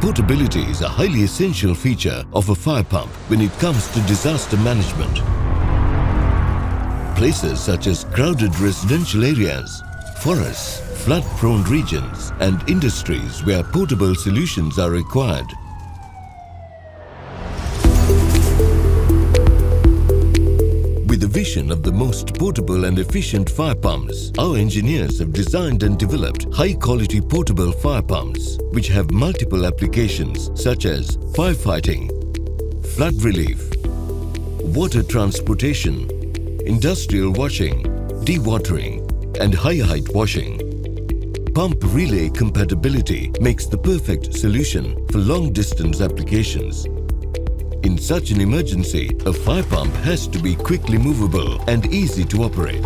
Portability is a highly essential feature of a fire pump when it comes to disaster management. Places such as crowded residential areas, forests, flood-prone regions and industries where portable solutions are required. With the vision of the most portable and efficient fire pumps, our engineers have designed and developed high-quality portable fire pumps which have multiple applications such as firefighting, flood relief, water transportation, industrial washing, dewatering and high-height washing. Pump relay compatibility makes the perfect solution for long-distance applications. In such an emergency, a fire pump has to be quickly movable and easy to operate.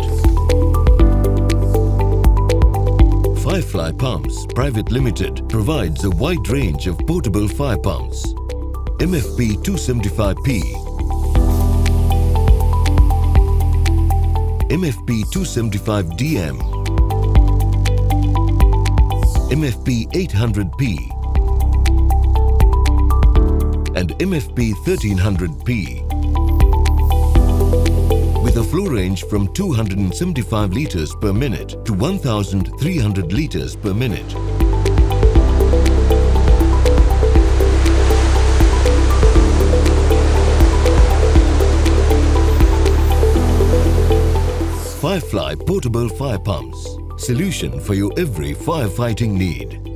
Firefly Pumps Private Limited provides a wide range of portable fire pumps. MFP 275P, MFP 275DM, MFP 800P and MFP 1300P. With a flow range from 275 liters per minute to 1300 liters per minute. Firefly Portable Fire Pumps. Solution for your every firefighting need.